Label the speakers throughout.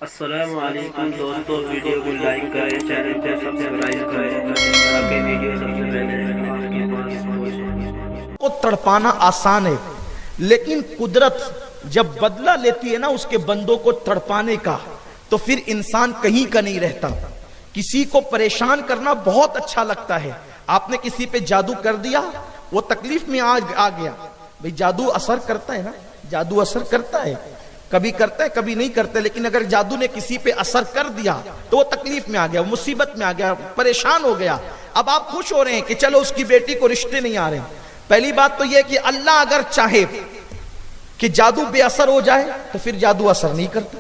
Speaker 1: السلام علیکم دوستو، ویڈیو کو لائک کریں، چینل کو سبسکرائب کریں تاکہ ویڈیو سب سے پہلے آپ کے پاس پہنچے۔
Speaker 2: کو تڑپانا آسان ہے، لیکن قدرت جب بدلہ لیتی ہے نا اس کے بندوں کو تڑپانے کا، تو پھر انسان کہیں کا نہیں رہتا۔ کسی کو پریشان کرنا بہت اچھا لگتا ہے۔ آپ نے کسی پہ جادو کر دیا، وہ تکلیف میں آ گیا۔ بھئی جادو اثر کرتا ہے نا، جادو اثر کرتا ہے، کبھی کرتا ہے کبھی نہیں کرتا، لیکن اگر جادو نے کسی پہ اثر کر دیا تو وہ تکلیف میں آ گیا، مصیبت میں آ گیا، پریشان ہو گیا۔ اب آپ خوش ہو رہے ہیں کہ چلو اس کی بیٹی کو رشتے نہیں آ رہے ہیں۔ پہلی بات تو یہ کہ اللہ اگر چاہے کہ جادو بے اثر ہو جائے تو پھر جادو اثر نہیں کرتا،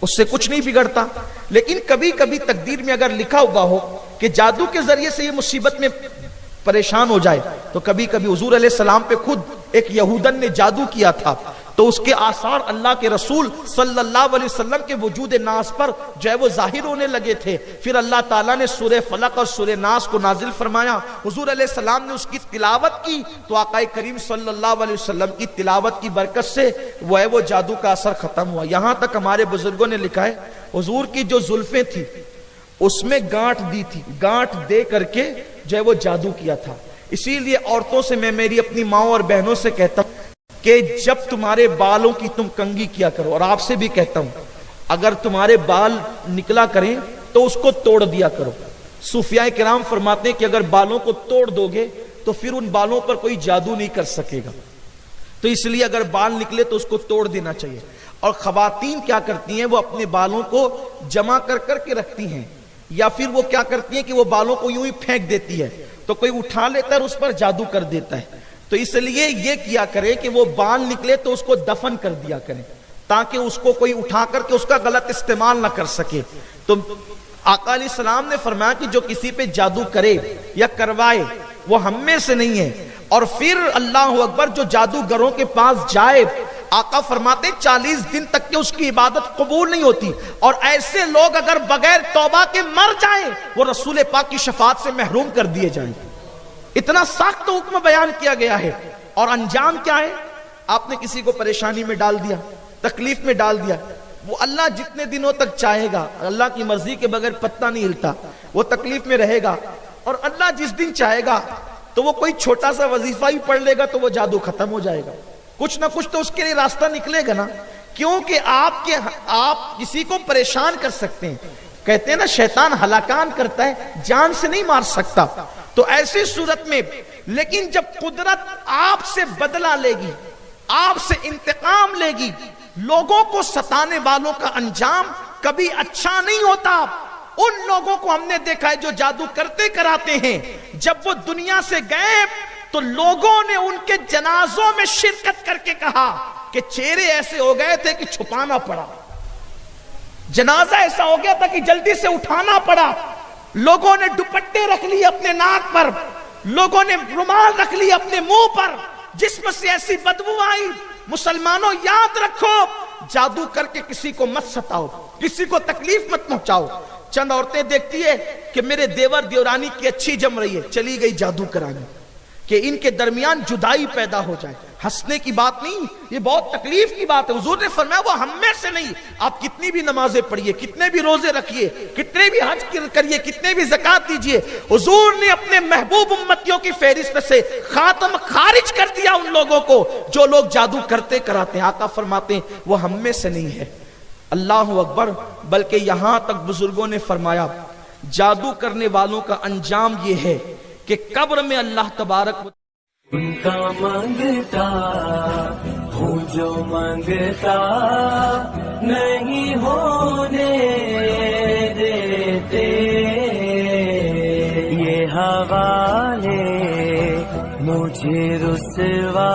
Speaker 2: اس سے کچھ نہیں بگڑتا۔ لیکن کبھی کبھی تقدیر میں اگر لکھا ہوا ہو کہ جادو کے ذریعے سے یہ مصیبت میں پریشان ہو جائے، تو کبھی کبھی حضور علیہ السلام پہ خود ایک یہودن نے جادو کیا تھا، تو اس کے آثار اللہ کے رسول صلی اللہ علیہ وسلم کے وجود ناس پر جو ہے وہ ظاہر ہونے لگے تھے۔ پھر اللہ تعالیٰ نے سورہ فلق اور سورہ ناس کو نازل فرمایا، حضور علیہ السلام نے اس کی تلاوت کی، تو آقا کریم صلی اللہ علیہ وسلم کی تلاوت کی برکت سے وہ جادو کا اثر ختم ہوا۔ یہاں تک ہمارے بزرگوں نے لکھا ہے حضور کی جو زلفیں تھی اس میں گانٹھ دی تھی، گانٹھ دے کر کے جو ہے وہ جادو کیا تھا۔ اسی لیے عورتوں سے میں میری اپنی ماں اور بہنوں سے کہتا ہوں کہ جب تمہارے بالوں کی تم کنگھی کیا کرو، اور آپ سے بھی کہتا ہوں اگر تمہارے بال نکلا کریں تو اس کو توڑ دیا کرو۔ صوفیاء کرام فرماتے ہیں کہ اگر بالوں کو توڑ دو گے تو پھر ان بالوں پر کوئی جادو نہیں کر سکے گا، تو اس لیے اگر بال نکلے تو اس کو توڑ دینا چاہیے۔ اور خواتین کیا کرتی ہیں، وہ اپنے بالوں کو جمع کر کر کے رکھتی ہیں، یا پھر وہ کیا کرتی ہیں کہ وہ بالوں کو یوں ہی پھینک دیتی ہے، تو کوئی اٹھا لیتا ہے اور اس پر جادو کر دیتا ہے۔ تو اس لیے یہ کیا کرے کہ وہ بال نکلے تو اس کو دفن کر دیا کریں، تاکہ اس کو کوئی اٹھا کر کے اس کا غلط استعمال نہ کر سکے۔ تو آقا علیہ السلام نے فرمایا کہ جو کسی پہ جادو کرے یا کروائے وہ ہم میں سے نہیں ہے۔ اور پھر اللہ اکبر، جو جادوگروں کے پاس جائے، آقا فرماتے 40 دن تک کہ اس کی عبادت قبول نہیں ہوتی، اور ایسے لوگ اگر بغیر توبہ کے مر جائیں وہ رسول پاک کی شفاعت سے محروم کر دیے جائیں۔ اتنا سخت حکم بیان کیا گیا ہے۔ اور انجام کیا ہے؟ آپ نے کسی کو پریشانی میں ڈال دیا، تکلیف میں ڈال دیا، وہ اللہ جتنے دنوں تک چاہے گا، اللہ کی مرضی کے بغیر پتہ نہیں ہلتا، وہ تکلیف میں رہے گا۔ اور اللہ جس دن چاہے گا تو وہ کوئی چھوٹا سا وظیفہ ہی پڑھ لے گا تو وہ جادو ختم ہو جائے گا، کچھ نہ کچھ تو اس کے لیے راستہ نکلے گا نا۔ کیونکہ آپ کسی کو پریشان کر سکتے ہیں، کہتے ہیں نا شیطان ہلاکان کرتا ہے، جان سے نہیں مار سکتا۔ تو ایسی صورت میں لیکن جب قدرت آپ سے بدلہ لے گی، آپ سے انتقام لے گی، لوگوں کو ستانے والوں کا انجام کبھی اچھا نہیں ہوتا۔ ان لوگوں کو ہم نے دیکھا ہے جو جادو کرتے کراتے ہیں، جب وہ دنیا سے گئے تو لوگوں نے ان کے جنازوں میں شرکت کر کے کہا کہ چہرے ایسے ہو گئے تھے کہ چھپانا پڑا، جنازہ ایسا ہو گیا تھا کہ جلدی سے اٹھانا پڑا، لوگوں نے دوپٹے رکھ لیے اپنے ناک پر، لوگوں نے رومال رکھ لیے اپنے منہ پر، جسم سے ایسی بدبو آئی۔ مسلمانوں یاد رکھو، جادو کر کے کسی کو مت ستاؤ، کسی کو تکلیف مت پہنچاؤ۔ چند عورتیں دیکھتی ہے کہ میرے دیور دیورانی کی اچھی جم رہی ہے، چلی گئی جادو کرانے کہ ان کے درمیان جدائی پیدا ہو جائے۔ ہنسنے کی بات نہیں، یہ بہت تکلیف کی بات ہے۔ حضور نے فرمایا وہ ہم میں سے نہیں۔ آپ کتنی بھی نمازیں پڑھیے، کتنے بھی روزے رکھیے، کتنے بھی حج کریے، کتنے بھی زکات دیجیے، حضور نے اپنے محبوب امتیوں کی فہرست سے خاتم خارج کر دیا ان لوگوں کو جو لوگ جادو کرتے کراتے ہیں۔ آقا فرماتے ہیں وہ ہم میں سے نہیں ہے۔ اللہ اکبر۔ بلکہ یہاں تک بزرگوں نے فرمایا جادو کرنے والوں کا انجام یہ ہے کہ قبر میں اللہ تبارک
Speaker 3: ان کا مانگتا ہوں جو مانگتا نہیں ہونے دیتے، یہ حوالے مجھے رسوا